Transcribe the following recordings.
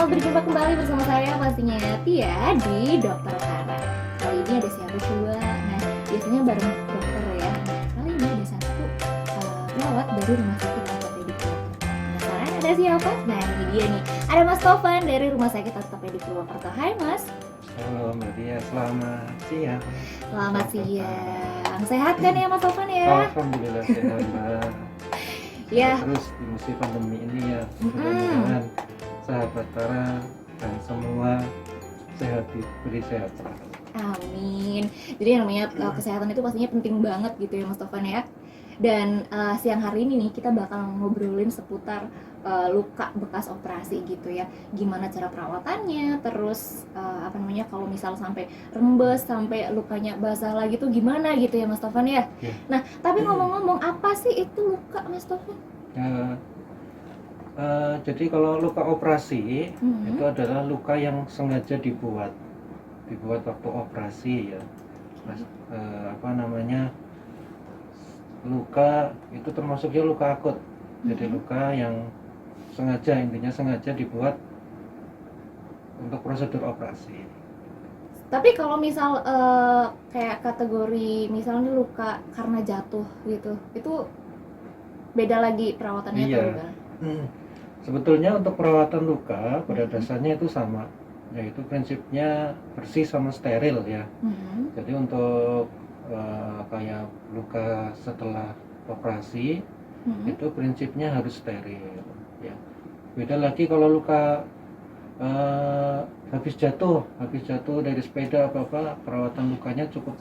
selamat berjumpa kembali bersama saya pastinya Tia di Dokter Hara. Kali ini ada siapa coba? Nah, biasanya bareng dokter ya. Nah, kali ini ada satu perawat dari Rumah Sakit Ortopedi Purwokerto. Penasaran ada siapa? Nah, ini dia nih. Ada Mas Tovan dari Rumah Sakit Ortopedi Purwokerto. Hai Mas. Halo Mbak Dia, selamat siang. Selamat siang. Sehat kan ya Mas Tovan ya? Alhamdulillah sehat Mbak. Ya. Terus di musim pandemi ini ya, mudah-mudahan sahabat Tara dan semua sehat, diberi sehat selalu. Amin. Jadi yang namanya kesehatan itu pastinya penting banget gitu ya Mas Tovan ya. Dan siang hari ini nih kita bakal ngobrolin seputar luka bekas operasi gitu ya. Gimana cara perawatannya, terus kalau misal sampai rembes, sampai lukanya basah lagi tuh gimana gitu ya Mas Tovan ya. Yeah. Nah, tapi ngomong-ngomong, apa sih itu luka Mas Tovan? Jadi kalau luka operasi itu adalah luka yang sengaja dibuat waktu operasi ya. Luka itu termasuknya luka akut. Jadi luka yang intinya sengaja dibuat untuk prosedur operasi. Tapi kalau misal kayak kategori misalnya luka karena jatuh gitu, itu beda lagi perawatannya Iya. tuh kan? Sebetulnya untuk perawatan luka pada dasarnya itu sama, yaitu prinsipnya bersih sama steril ya. Jadi untuk kayak luka setelah operasi itu prinsipnya harus steril ya. Beda lagi kalau luka habis jatuh dari sepeda apa perawatan lukanya cukup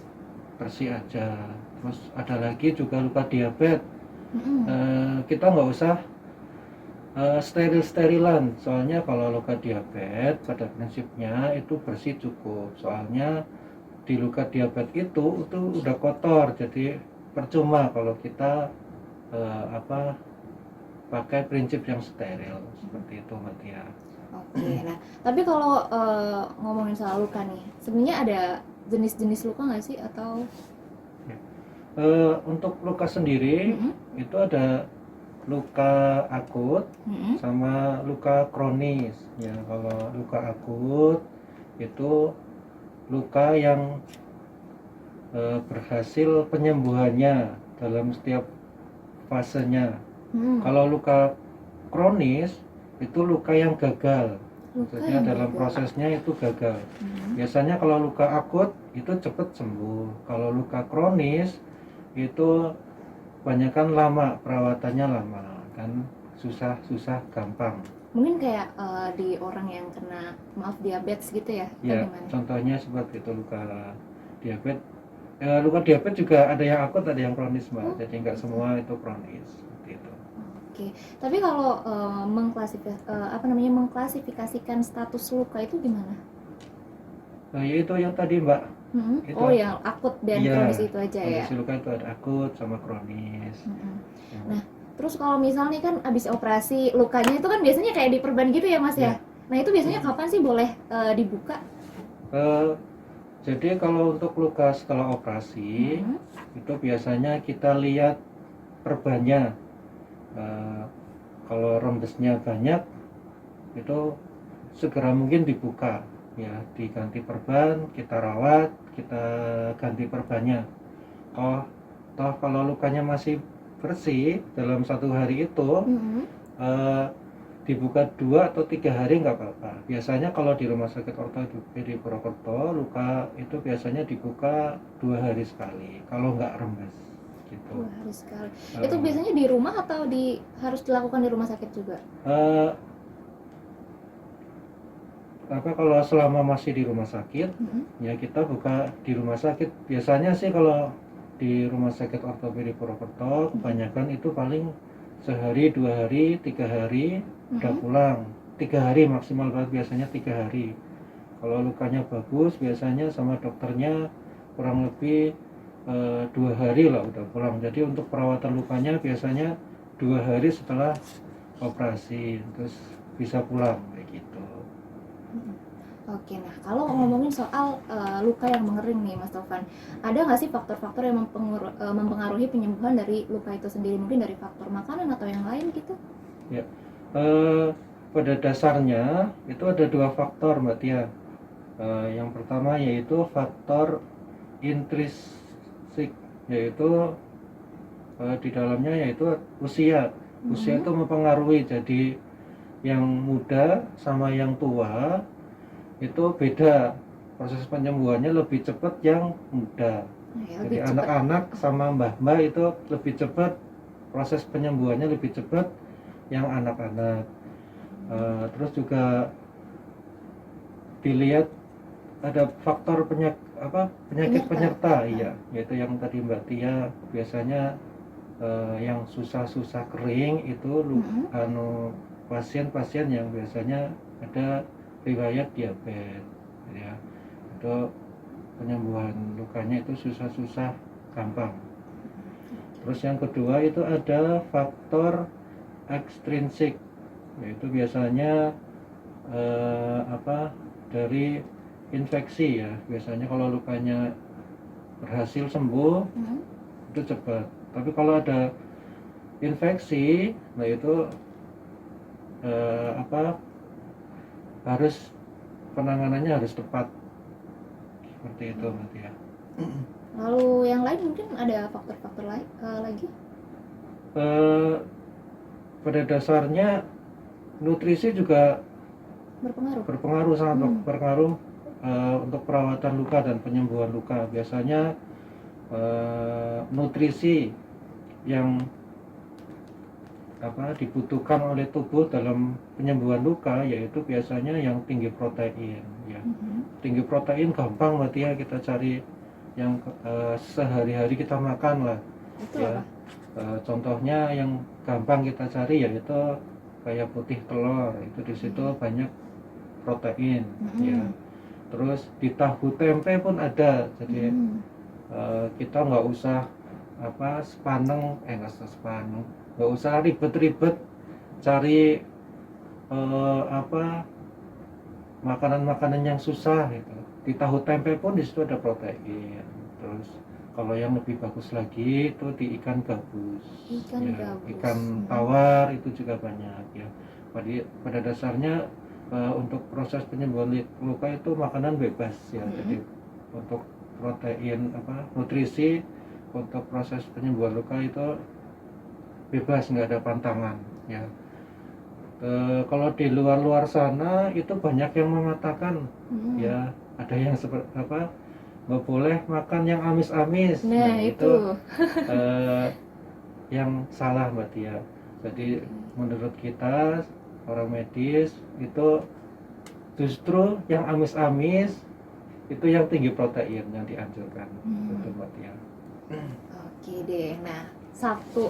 bersih aja. Terus ada lagi juga luka diabetes. Kita nggak usah steril-sterilan, soalnya kalau luka diabetes pada prinsipnya itu bersih cukup. Soalnya di luka diabetes itu udah kotor, jadi percuma kalau kita pakai prinsip yang steril seperti itu Mbak Tia. Oke, nah tapi kalau ngomongin soal luka nih, sebenarnya ada jenis-jenis luka nggak sih atau? Untuk luka sendiri itu ada luka akut sama luka kronis ya. Kalau luka akut itu luka yang berhasil penyembuhannya dalam setiap fasenya. Kalau luka kronis itu luka yang gagal, maksudnya dalam prosesnya itu gagal. Biasanya kalau luka akut itu cepat sembuh. Kalau luka kronis itu kebanyakan lama, perawatannya lama, kan susah gampang. Mungkin kayak di orang yang kena diabetes gitu ya? Ya, contohnya seperti itu luka diabetes. Luka diabetes juga ada yang akut, ada yang kronis Mbak. Jadi nggak semua itu kronis seperti itu. Oke, tapi kalau mengklasifikasikan status luka itu gimana? Yaitu yang tadi Mbak. Oh, yang akut dan kronis itu aja ya? Kondisi luka itu ada akut sama kronis. Nah, terus kalau misalnya kan abis operasi lukanya itu kan biasanya kayak diperban gitu ya Mas ya? Nah itu biasanya kapan sih boleh dibuka? Jadi kalau untuk luka setelah operasi itu biasanya kita lihat perbannya. Kalau rembesnya banyak itu segera mungkin dibuka ya, diganti perban, kita rawat, kita ganti perbannya. Toh kalau lukanya masih bersih dalam 1 hari itu dibuka 2 atau 3 hari nggak apa-apa. Biasanya kalau di Rumah Sakit Ortopedi Purwokerto luka itu biasanya dibuka 2 hari sekali kalau nggak rembes gitu. 2 hari sekali. Itu biasanya di rumah atau harus dilakukan di rumah sakit juga? Kalau selama masih di rumah sakit ya kita buka di rumah sakit. Biasanya sih kalau di Rumah Sakit Ortopedi Purwokerto kebanyakan itu paling sehari, 2 hari, 3 hari udah pulang. 3 hari maksimal banget, biasanya 3 hari. Kalau lukanya bagus biasanya sama dokternya kurang lebih 2 hari lah udah pulang. Jadi untuk perawatan lukanya biasanya 2 hari setelah operasi terus bisa pulang kayak gitu. Oke, nah kalau ngomongin soal luka yang mengering nih Mas Tovan, ada nggak sih faktor-faktor yang mempengaruhi penyembuhan dari luka itu sendiri? Mungkin dari faktor makanan atau yang lain gitu? Ya, pada dasarnya itu ada dua faktor Mbak Tia. Yang pertama yaitu faktor intrinsik, yaitu di dalamnya yaitu usia. Usia itu mempengaruhi, jadi yang muda sama yang tua itu beda, proses penyembuhannya lebih cepat yang muda. Jadi anak-anak sama mbah-mbah itu lebih cepat, proses penyembuhannya lebih cepat yang anak-anak. Terus juga dilihat ada faktor penyakit penyerta, iya, yaitu yang tadi Mbak Tia biasanya yang susah-susah kering itu pasien-pasien yang biasanya ada riwayat diabetes, ya, itu penyembuhan lukanya itu susah-susah gampang. Terus yang kedua itu ada faktor ekstrinsik, yaitu biasanya dari infeksi ya. Biasanya kalau lukanya berhasil sembuh itu cepat. Tapi kalau ada infeksi, nah itu harus penanganannya harus tepat. Seperti itu nanti ya. Lalu yang lain mungkin ada faktor-faktor lain lagi? Pada dasarnya nutrisi juga berpengaruh sangat berpengaruh untuk perawatan luka dan penyembuhan luka. Biasanya nutrisi yang dibutuhkan oleh tubuh dalam penyembuhan luka yaitu biasanya yang tinggi protein ya. Tinggi protein gampang berarti ya kita cari yang sehari-hari kita makan lah. Itu ya. Contohnya yang gampang kita cari yaitu kayak putih telur, itu di situ banyak protein ya. Terus di tahu tempe pun ada, jadi kita nggak usah nggak usah ribet-ribet cari makanan-makanan yang susah gitu. Di tahu tempe pun di situ ada protein. Terus kalau yang lebih bagus lagi itu di ikan gabus, ikan tawar itu juga banyak ya. Pada dasarnya untuk proses penyembuhan luka itu makanan bebas ya. Jadi untuk protein nutrisi untuk proses penyembuhan luka itu bebas, nggak ada pantangan ya. Kalau di luar sana itu banyak yang mengatakan ya, ada yang seperti nggak boleh makan yang amis-amis. Nah itu yang salah Mbak Tia. Jadi menurut kita orang medis itu justru yang amis-amis itu yang tinggi protein yang dianjurkan. Itu Mbak Tia. Oke deh, nah satu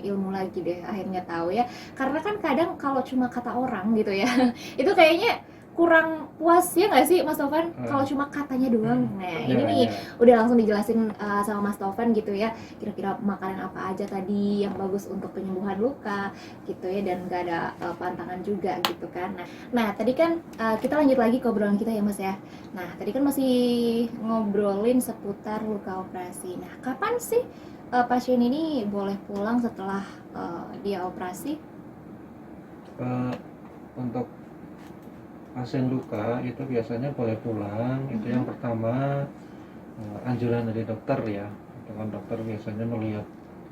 ilmu lagi deh akhirnya tahu ya, karena kan kadang kalau cuma kata orang gitu ya itu kayaknya kurang puas ya nggak sih Mas Tovan kalau cuma katanya doang. Nah ini nih udah langsung dijelasin sama Mas Tovan gitu ya, kira-kira makanan apa aja tadi yang bagus untuk penyembuhan luka gitu ya, dan nggak ada pantangan juga gitu kan. Nah tadi kan kita lanjut lagi ke obrolan kita ya Mas ya. Nah tadi kan masih ngobrolin seputar luka operasi. Nah kapan sih pasien ini boleh pulang setelah dia operasi? Untuk pasien luka itu biasanya boleh pulang. Itu yang pertama anjuran dari dokter ya. Dengan dokter biasanya melihat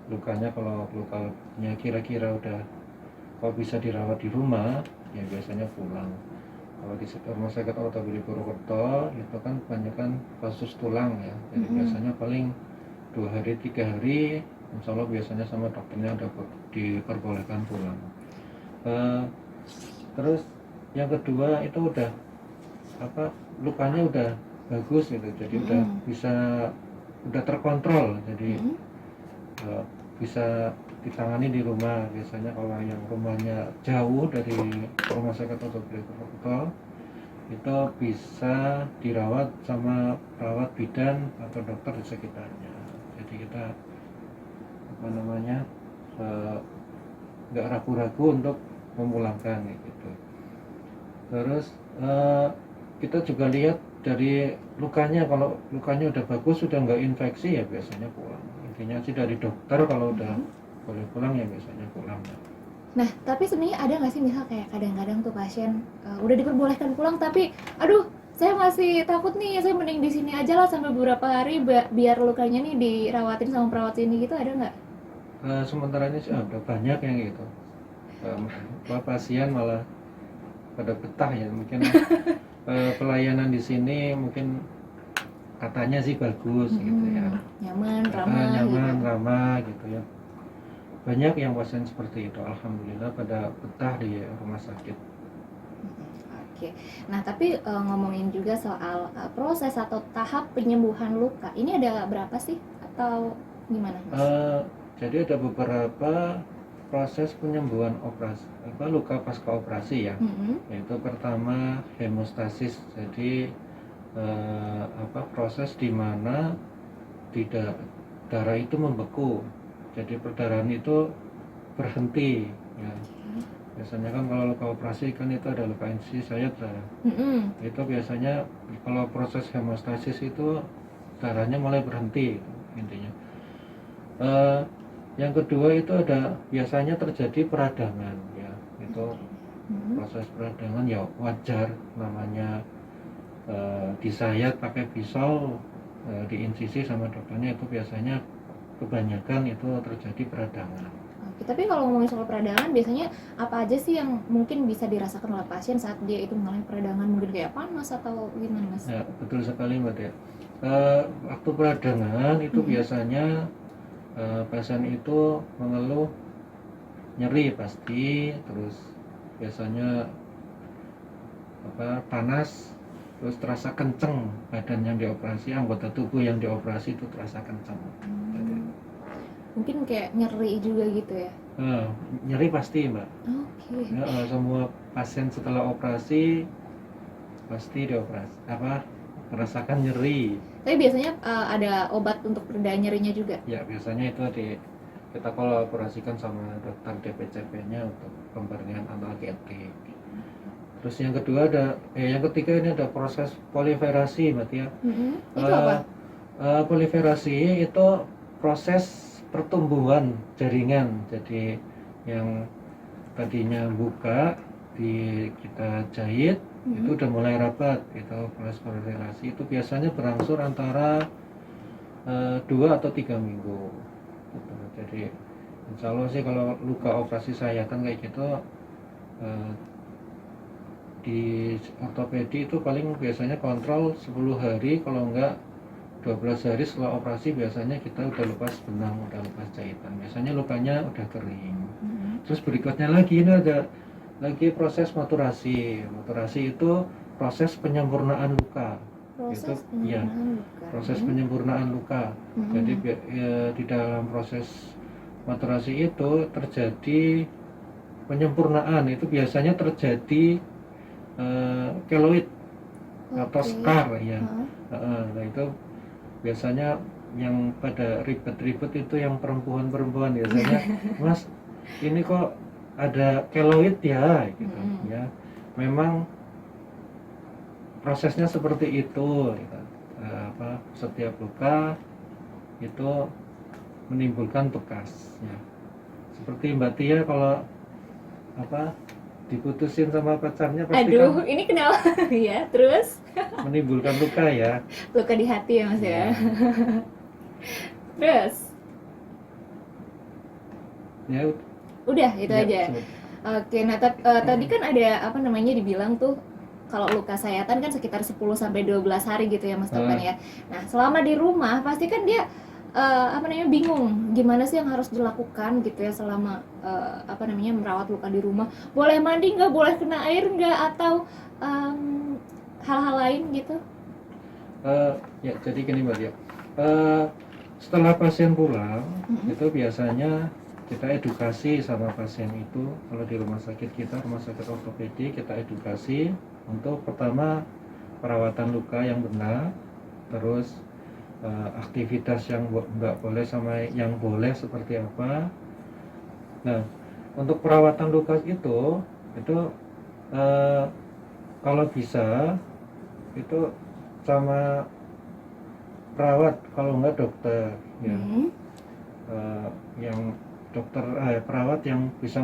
lukanya, kalau lukanya kira-kira udah bisa dirawat di rumah ya biasanya pulang. Kalau di rumah sakit ortopedi Purwokerto itu kan kebanyakan kasus tulang ya, jadi biasanya paling 2 hari 3 hari insya Allah biasanya sama dokternya udah diperbolehkan pulang. Terus yang kedua itu udah lukanya udah bagus gitu, jadi udah terkontrol, jadi bisa ditangani di rumah. Biasanya kalau yang rumahnya jauh dari rumah sakit ortopedi Purwokerto itu bisa dirawat sama perawat bidan atau dokter di sekitarnya. Jadi kita nggak ragu-ragu untuk memulangkan gitu. Terus kita juga lihat dari lukanya, kalau lukanya udah bagus, sudah nggak infeksi ya biasanya pulang. Intinya sih dari dokter kalau udah boleh pulang ya biasanya pulang. Nah, tapi sebenarnya ada nggak sih misal kayak kadang-kadang tuh pasien udah diperbolehkan pulang tapi aduh saya masih takut nih, saya mending di sini aja lah sampai beberapa hari biar lukanya nih dirawatin sama perawat sini gitu, ada nggak? Sementara ini sih ada banyak yang gitu. Pasien malah pada betah ya, mungkin pelayanan di sini mungkin katanya sih bagus gitu ya. Nyaman, Karena ramah nyaman, gitu. ramah gitu ya. Banyak yang pasien seperti itu, alhamdulillah pada betah di rumah sakit. Oke. Nah, tapi ngomongin juga soal proses atau tahap penyembuhan luka. Ini ada berapa sih atau gimana, Mas? Jadi ada beberapa proses penyembuhan operasi luka pasca operasi ya. Yaitu pertama hemostasis. Jadi proses di mana tidak darah itu membeku. Jadi perdarahan itu berhenti ya. Biasanya kan kalau luka operasi kan itu ada luka insisi sayat ya. Itu biasanya kalau proses hemostasis itu darahnya mulai berhenti intinya. Yang kedua itu ada biasanya terjadi peradangan ya. Itu proses peradangan ya wajar, namanya disayat pakai pisau, diinsisi sama dokternya, itu biasanya kebanyakan itu terjadi peradangan. Oke, tapi kalau ngomongin soal peradangan, biasanya apa aja sih yang mungkin bisa dirasakan oleh pasien saat dia itu mengalami peradangan, mungkin kayak panas atau gimana, Mas? Ya, betul sekali Mbak ya. Waktu peradangan itu biasanya pasien itu mengeluh nyeri pasti, terus biasanya panas, terus terasa kenceng badan yang dioperasi, anggota tubuh yang dioperasi itu terasa kenceng. Mungkin kayak nyeri juga gitu ya? Nyeri pasti Mbak. Oke. Ya, semua pasien setelah operasi pasti merasakan nyeri. Tapi biasanya ada obat untuk reda nyerinya juga? Ya biasanya itu kita kolaborasikan sama dokter DPCP-nya untuk pemberian analgetik. Terus yang ketiga ini ada proses poliferasi Mbak ya. Itu apa? Poliferasi itu proses pertumbuhan jaringan. Jadi yang tadinya buka kita jahit itu udah mulai rapat. Itu proses poliferasi itu biasanya berangsur antara 2 atau 3 minggu gitu. Jadi insya Allah sih kalau luka operasi sayatan kayak gitu di ortopedi itu paling biasanya kontrol 10 hari, kalau enggak 12 hari setelah operasi biasanya kita udah lepas benang, udah lepas jahitan, biasanya lukanya udah kering. Terus berikutnya lagi ini ada lagi proses maturasi. Maturasi itu proses penyempurnaan luka. Proses penyempurnaan luka. Jadi di dalam proses maturasi itu terjadi penyempurnaan, itu biasanya terjadi keloid atau scar ya. Nah itu biasanya yang pada ribet-ribet itu yang perempuan-perempuan biasanya, Mas ini kok ada keloid ya gitu ya. Memang prosesnya seperti itu gitu. Setiap luka itu menimbulkan bekas ya. Seperti Mbak Tia kalau diputusin sama pacarnya pasti kan ini kenapa? Ya, terus menimbulkan luka ya. luka di hati ya Mas ya. Terus Ya udah itu ya, aja. Oke, nah tadi kan ada dibilang tuh kalau luka sayatan kan sekitar 10 sampai 12 hari gitu ya Mas Topan ya. Nah, selama di rumah pasti kan dia bingung gimana sih yang harus dilakukan gitu ya selama merawat luka di rumah. Boleh mandi nggak, boleh kena air nggak, atau hal-hal lain gitu? Ya jadi gini Mbak ya, setelah pasien pulang itu biasanya kita edukasi sama pasien itu. Kalau di rumah sakit kita, rumah sakit ortopedi, kita edukasi untuk pertama perawatan luka yang benar, terus aktivitas yang nggak boleh sama yang boleh seperti apa. Nah untuk perawatan luka itu kalau bisa itu sama perawat, kalau nggak dokter ya. Yang dokter perawat yang bisa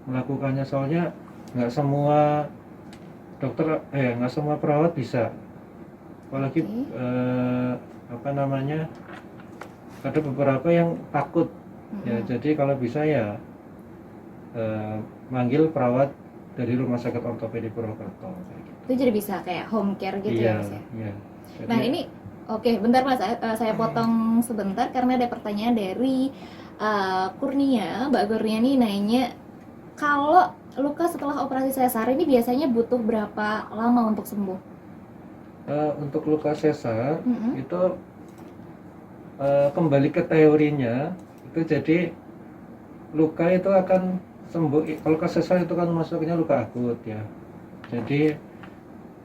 melakukannya, soalnya nggak semua dokter nggak semua perawat bisa, apalagi Oke. apa namanya, ada beberapa yang takut ya. Mm-mm. Jadi kalau bisa ya manggil perawat dari Rumah Sakit Ortopedi Purwokerto kayak gitu. Itu jadi bisa kayak home care gitu ya Iya, Mas ya. iya. Nah Jadi ini oke, bentar Mas, saya potong sebentar karena ada pertanyaan dari Kurnia. Mbak Kurnia nih nanya, kalau luka setelah operasi sesar ini biasanya butuh berapa lama untuk sembuh? untuk luka sesar Mm-mm. itu kembali ke teorinya itu, jadi luka itu akan sembuh kalau luka sesar itu kan masuknya luka akut ya. Jadi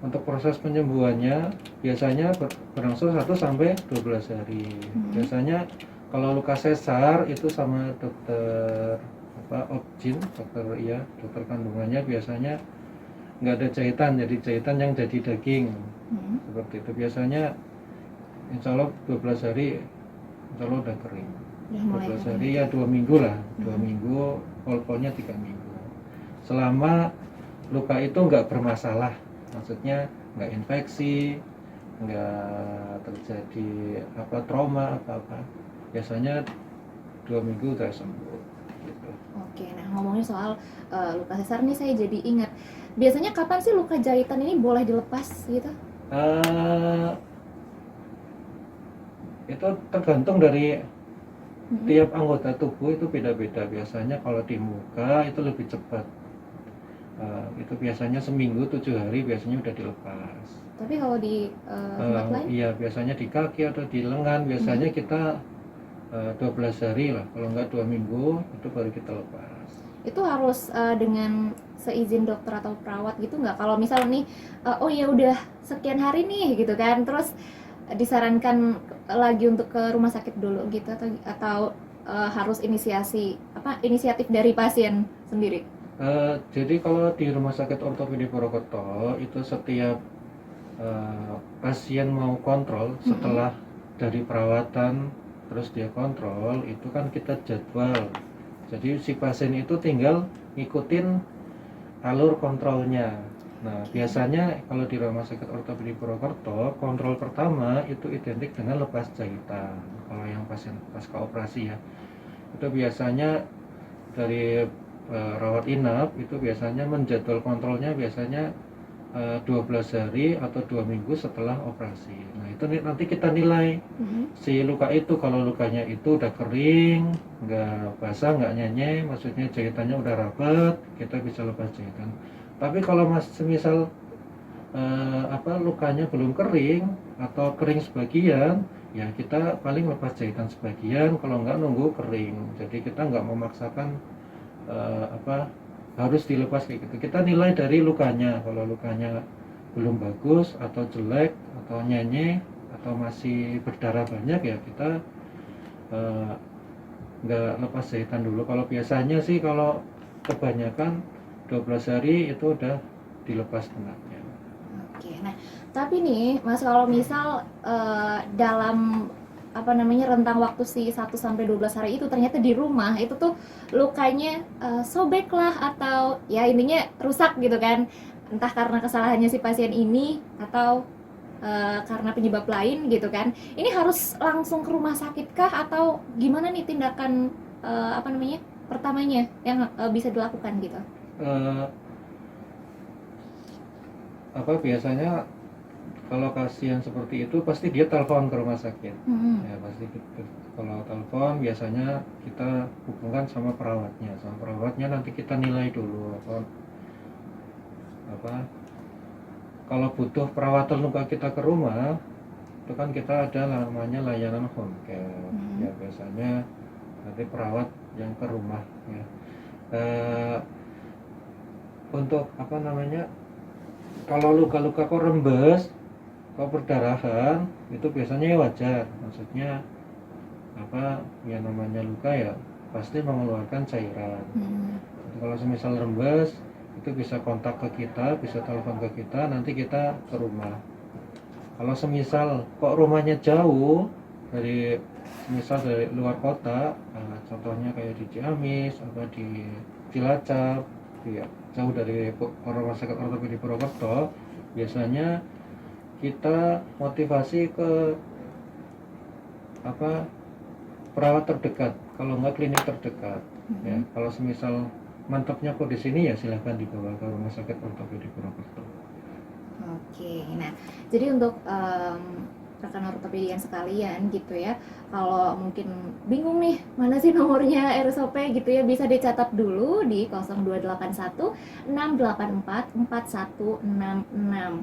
untuk proses penyembuhannya biasanya berlangsung 1 sampai 12 hari. Biasanya kalau luka sesar itu sama dokter obgyn, dokter kandungannya biasanya nggak ada jahitan, jadi jahitan yang jadi daging. Seperti itu biasanya, insya Allah 12 hari insya Allah udah kering. Udah mulai 12 kering. hari ya 2 minggu lah, 2 minggu, pol-polnya 3 minggu. Selama luka itu nggak bermasalah, maksudnya nggak infeksi, nggak terjadi trauma apa, biasanya 2 minggu udah sembuh gitu. Oke, nah ngomongin soal luka sesar nih saya jadi ingat. Biasanya kapan sih luka jahitan ini boleh dilepas gitu? Itu tergantung dari tiap anggota tubuh, itu beda-beda. Biasanya kalau di muka itu lebih cepat, itu biasanya seminggu 7 hari biasanya udah dilepas. Tapi kalau di tempat lain? Iya, biasanya di kaki atau di lengan biasanya kita 12 hari lah, kalau nggak 2 minggu itu baru kita lepas. Itu harus dengan seizin dokter atau perawat gitu nggak? Kalau misal nih, oh ya udah sekian hari nih gitu kan, terus disarankan lagi untuk ke rumah sakit dulu gitu, atau harus inisiatif dari pasien sendiri? Jadi kalau di Rumah Sakit Ortopedi Purwokerto itu setiap pasien mau kontrol setelah dari perawatan, terus dia kontrol itu kan kita jadwal. Jadi si pasien itu tinggal ngikutin alur kontrolnya. Nah, biasanya kalau di Rumah Sakit Ortopedi Purwokerto, kontrol pertama itu identik dengan lepas jahitan. Kalau yang pasien pasca operasi ya, itu biasanya dari rawat inap itu biasanya menjadwal kontrolnya biasanya 12 hari atau 2 minggu setelah operasi. Nah, itu nanti kita nilai si luka itu, kalau lukanya itu udah kering, nggak basah, nggak nyenyek, maksudnya jahitannya udah rapat, kita bisa lepas jahitan. Tapi kalau semisal lukanya belum kering atau kering sebagian, ya kita paling lepas jahitan sebagian, kalau nggak nunggu kering. Jadi kita nggak memaksakan harus dilepas kayak gitu. Kita nilai dari lukanya, kalau lukanya belum bagus atau jelek atau nyenyek atau masih berdarah banyak, ya kita nggak lepas jahitan dulu. Kalau biasanya sih kalau kebanyakan 12 hari itu udah dilepas benaknya. Oke, nah tapi nih Mas, kalau misal dalam rentang waktu si 1 sampai 12 hari itu ternyata di rumah itu tuh lukanya sobek lah, atau ya intinya rusak gitu kan, entah karena kesalahannya si pasien ini atau karena penyebab lain gitu kan, ini harus langsung ke rumah sakit kah, atau gimana nih tindakan pertamanya yang bisa dilakukan gitu? Eh, Biasanya kalau pasien seperti itu pasti dia telepon ke rumah sakit. Ya pasti kalau telepon biasanya kita hubungkan sama perawatnya nanti kita nilai dulu kalau butuh perawatan luka kita ke rumah, itu kan kita ada namanya layanan home care. Ya biasanya nanti perawat yang ke rumah ya. Untuk kalau luka-luka kok rembes, kok berdarahan, itu biasanya wajar. Maksudnya ya namanya luka ya pasti mengeluarkan cairan. Kalau semisal rembes, itu bisa kontak ke kita, bisa telepon ke kita, nanti kita ke rumah. Kalau semisal kok rumahnya jauh dari misal dari luar kota, contohnya kayak di Ciamis, apa di Cilacap, jauh dari rumah sakit ortopedi Purwokerto, biasanya kita motivasi ke apa perawat terdekat, kalau nggak klinik terdekat. Ya, kalau semisal mantapnya kok di sini ya silahkan dibawa ke rumah sakit ortopedi Purwokerto. Oke, nah jadi untuk rekan ortopedian sekalian gitu ya, kalau mungkin bingung nih mana sih nomornya RSOP gitu ya, bisa dicatat dulu di 0281 684 4166.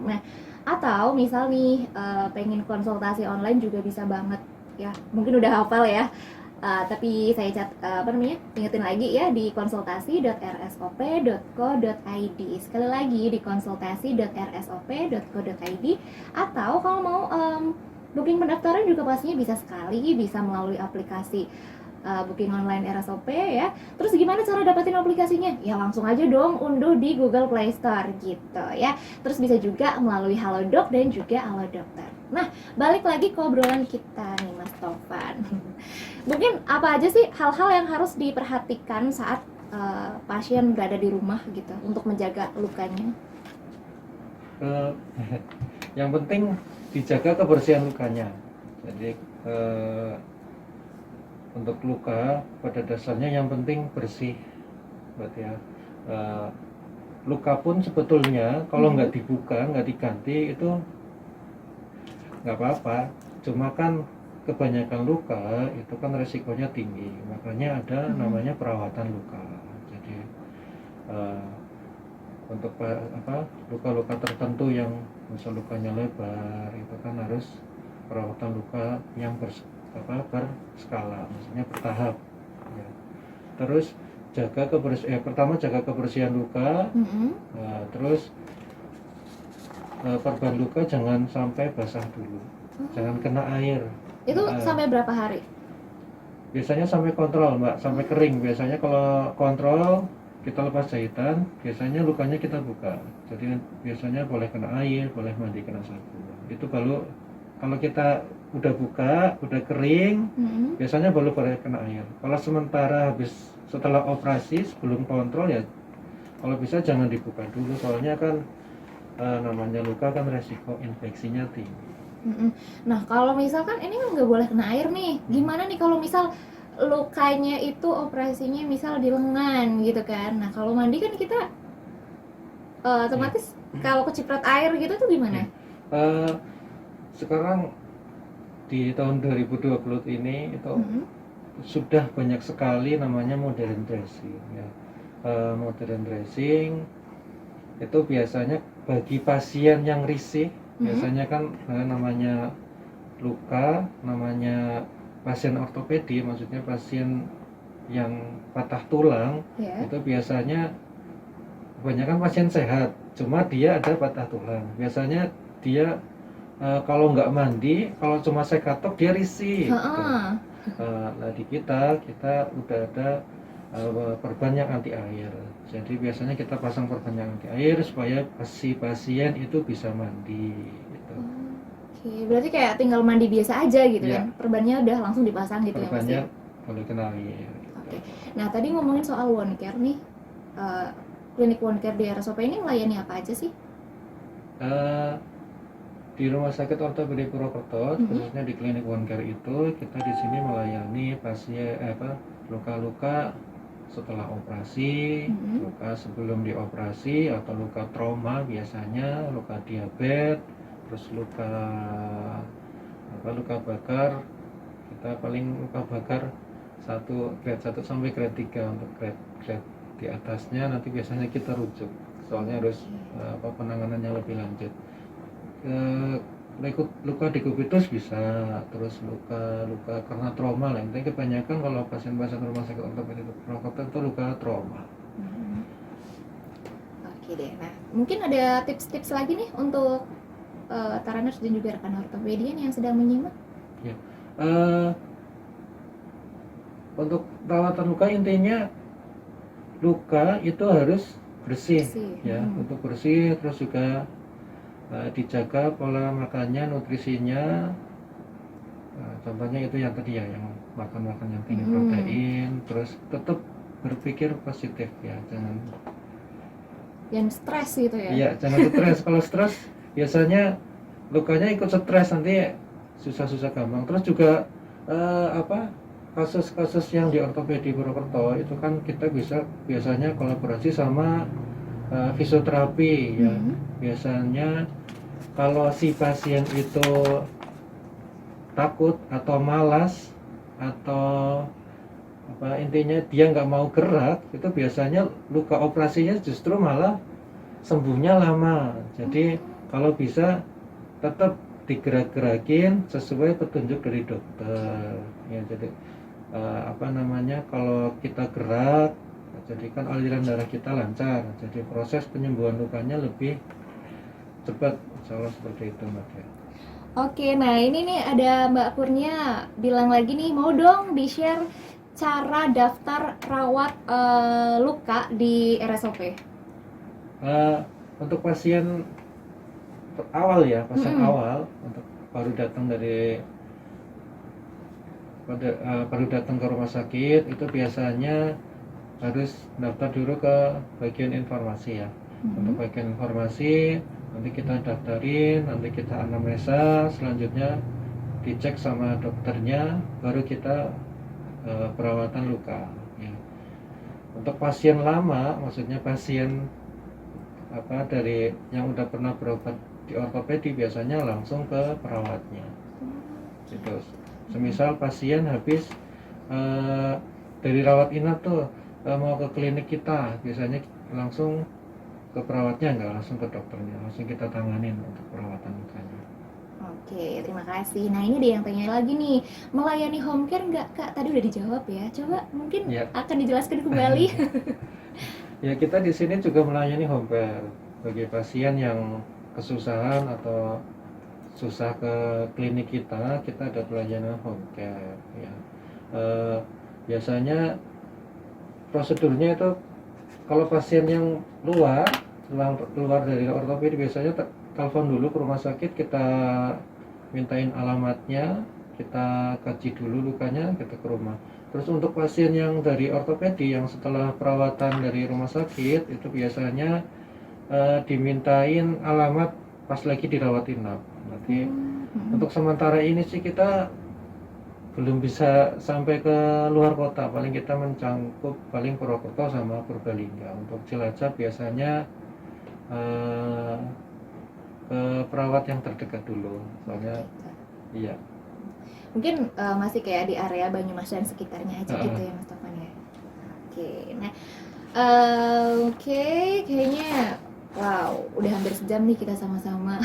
Nah, atau misal nih pengen konsultasi online juga bisa banget ya, mungkin udah hafal ya. Tapi saya ingetin lagi ya di konsultasi.rsop.co.id. Sekali lagi di konsultasi.rsop.co.id. Atau kalau mau booking pendaftaran juga pastinya bisa melalui aplikasi booking online RSOP ya. Terus gimana cara dapetin aplikasinya? Ya langsung aja dong unduh di Google Play Store gitu ya. Terus bisa juga melalui Halodoc dan juga Halo Dokter. Nah, balik lagi ke obrolan kita nih Mas Tovan. Mungkin apa aja sih hal-hal yang harus diperhatikan saat pasien berada di rumah gitu untuk menjaga lukanya? Yang penting dijaga kebersihan lukanya. Jadi untuk luka pada dasarnya yang penting bersih, berarti ya. Luka pun sebetulnya kalau nggak dibuka, nggak diganti itu nggak apa-apa. Cuma kan kebanyakan luka itu kan resikonya tinggi, makanya ada namanya perawatan luka. Jadi untuk luka-luka tertentu yang misal lukanya lebar itu kan harus perawatan luka yang berskala, maksudnya bertahap ya. Terus pertama jaga kebersihan luka, terus perban luka jangan sampai basah dulu, jangan kena air. Itu sampai berapa hari? Biasanya sampai kontrol Mbak, sampai kering. Biasanya kalau kontrol kita lepas jahitan, biasanya lukanya kita buka. Jadi biasanya boleh kena air, boleh mandi kena sabun. Itu baru kalau kita udah buka, udah kering, biasanya baru boleh kena air. Kalau sementara setelah operasi sebelum kontrol ya, kalau bisa jangan dibuka dulu, soalnya kan namanya luka kan resiko infeksinya tinggi. Nah kalau misalkan ini kan nggak boleh kena air nih, gimana nih kalau misal lukanya itu operasinya misal di lengan gitu kan? Nah kalau mandi kan kita otomatis kalau keciprat air gitu tuh gimana? Sekarang di tahun 2020 ini itu sudah banyak sekali namanya modern dressing ya. Modern dressing itu biasanya bagi pasien yang risih, biasanya kan namanya luka, namanya pasien ortopedi, maksudnya pasien yang patah tulang, itu biasanya kebanyakan pasien sehat, cuma dia ada patah tulang. Biasanya dia kalau nggak mandi, kalau cuma sekatok dia risih. Gitu. Nah di kita udah ada perban yang anti air. Jadi biasanya kita pasang perban yang anti air supaya si pasien itu bisa mandi. Gitu. Oke, berarti kayak tinggal mandi biasa aja gitu kan? Perbannya udah langsung dipasang gitu perbannya ya Mas ya? boleh kena air. Oke. Nah tadi ngomongin soal wound care nih, klinik wound care di RSOP ini melayani apa aja sih? Di Rumah Sakit Ortopedi Purwokerto, khususnya di klinik wound care itu, kita di sini melayani pasien luka-luka setelah operasi, luka sebelum dioperasi atau luka trauma, biasanya luka diabetes, terus luka bakar. Kita paling luka bakar grade 1 sampai grade 3. Untuk grade di atasnya nanti biasanya kita rujuk, soalnya harus penanganannya lebih lanjut. Luka dekubitus bisa, terus luka karena trauma lah. Intinya kebanyakan kalau pasien-pasien rumah sakit ortopedi Purwokerto itu luka trauma. Oke deh, nah mungkin ada tips-tips lagi nih untuk Taraners dan juga rekan ortopedian yang sedang menyimak. Ya, untuk perawatan luka intinya luka itu harus bersih. Ya, untuk bersih, terus juga dijaga pola makannya, nutrisinya, contohnya itu yang tadi ya, yang makan yang tinggi Hmm. protein, terus tetap berpikir positif ya, jangan stres gitu ya. iya jangan stres. Kalau stres biasanya lukanya ikut stres, nanti susah-susah gampang. Terus juga kasus-kasus yang di ortopedi Purwokerto itu kan kita bisa biasanya kolaborasi sama fisioterapi ya. Hmm. Biasanya kalau si pasien itu takut atau malas atau intinya dia nggak mau gerak, itu biasanya luka operasinya justru malah sembuhnya lama. Jadi kalau bisa tetap digerak-gerakin sesuai petunjuk dari dokter ya. Jadi kalau kita gerak, jadi kan aliran darah kita lancar, jadi proses penyembuhan lukanya lebih cepat, insya Allah seperti itu Mbak Dea. Oke, nah ini nih ada Mbak Kurnia bilang lagi nih, mau dong di-share cara daftar rawat luka di RSOP. Untuk pasien awal ya, pasien Mm-mm. awal untuk baru datang baru datang ke rumah sakit, itu biasanya harus daftar dulu ke bagian informasi ya. Untuk bagian informasi nanti kita daftarin, nanti kita anamnesa, selanjutnya dicek sama dokternya, baru kita perawatan luka ya. Untuk pasien lama, maksudnya pasien dari yang udah pernah berobat di ortopedi, biasanya langsung ke perawatnya gitu. Semisal pasien habis dari rawat inap tuh mau ke klinik kita, biasanya langsung ke perawatnya, nggak langsung ke dokternya, langsung kita tanganin untuk perawatan lukanya. Oke, terima kasih. Nah ini dia yang tanya lagi nih, melayani home care nggak Kak? Tadi udah dijawab ya, coba mungkin Ya. akan dijelaskan kembali. Ya, kita di sini juga melayani home care bagi pasien yang kesusahan atau susah ke klinik kita ada pelayanan home care ya. Biasanya prosedurnya itu kalau pasien yang luar dari ortopedi, biasanya telepon dulu ke rumah sakit, kita mintain alamatnya, kita kaji dulu lukanya, kita ke rumah. Terus untuk pasien yang dari ortopedi yang setelah perawatan dari rumah sakit, itu biasanya dimintain alamat pas lagi dirawat inap. Nanti untuk sementara ini sih kita belum bisa sampai ke luar kota, paling kita mencangkup paling Purwokerto sama Purbalingga. Untuk Cilacap biasanya ke perawat yang terdekat dulu, soalnya iya. Mungkin masih kayak di area Banyumas dan sekitarnya aja gitu ya Mas Tovan ya. Oke, nah oke, kayaknya wow, udah hampir sejam nih kita sama-sama.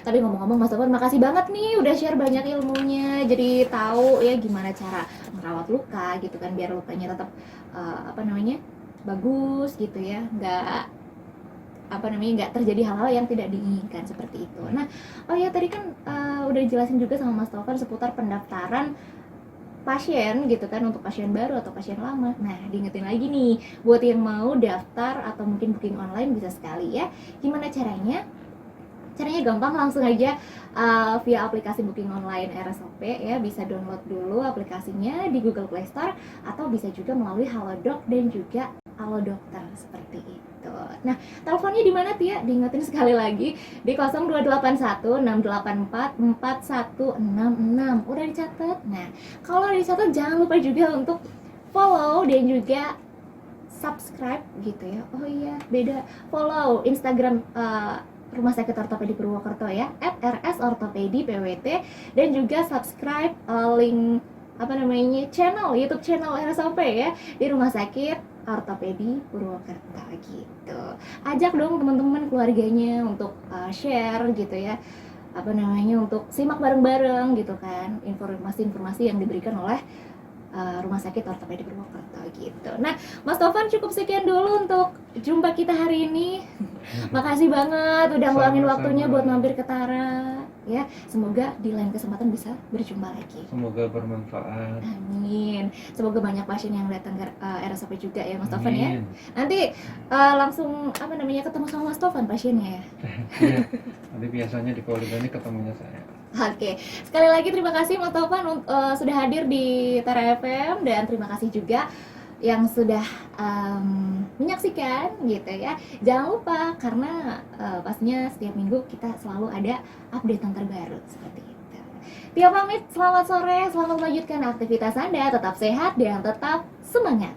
Tapi ngomong-ngomong Mas Tovan, makasih banget nih udah share banyak ilmunya. Jadi tahu ya gimana cara merawat luka gitu kan, biar lukanya tetap bagus gitu ya, nggak terjadi hal-hal yang tidak diinginkan seperti itu. Nah, oh ya tadi kan udah dijelasin juga sama Mas Tovan seputar pendaftaran pasien gitu kan, untuk pasien baru atau pasien lama. Nah, diingetin lagi nih, buat yang mau daftar atau mungkin booking online bisa sekali ya. Gimana caranya? Caranya gampang, langsung aja via aplikasi booking online RSOP ya, bisa download dulu aplikasinya di Google Play Store atau bisa juga melalui Halodoc dan juga Alodokter seperti itu. Nah, teleponnya di mana Tia? Diingetin sekali lagi di 0281 684 4166. Udah dicatat? Nah, kalau dicatat jangan lupa juga untuk follow dan juga subscribe gitu ya. Oh iya, beda. Follow Instagram Rumah Sakit Ortopedi Purwokerto ya, @RS-Ortopedi PWT, dan juga subscribe link channel YouTube channel RSOP ya di Rumah Sakit Ortopedi Purwokerto gitu. Ajak dong teman-teman keluarganya untuk share gitu ya, untuk simak bareng-bareng gitu kan informasi-informasi yang diberikan oleh Rumah Sakit Ortopedi Purwokerto gitu. Nah, Mas Tovan cukup sekian dulu untuk jumpa kita hari ini. Makasih banget udah ngeluangin waktunya buat mampir ke Tara ya. Semoga di lain kesempatan bisa berjumpa lagi. Semoga bermanfaat. Amin. Semoga banyak pasien yang datang ke RSOP juga ya Mas Tovan ya. Nanti langsung ketemu sama Mas Tovan pasiennya ya. Iya. Nanti biasanya di Polda ini ketemunya saya. Oke, sekali lagi terima kasih Mas Taufan sudah hadir di Tara FM, dan terima kasih juga yang sudah menyaksikan gitu ya. Jangan lupa karena pastinya setiap minggu kita selalu ada update yang terbaru seperti itu. Tia pamit, selamat sore, selamat melanjutkan aktivitas Anda, tetap sehat dan tetap semangat.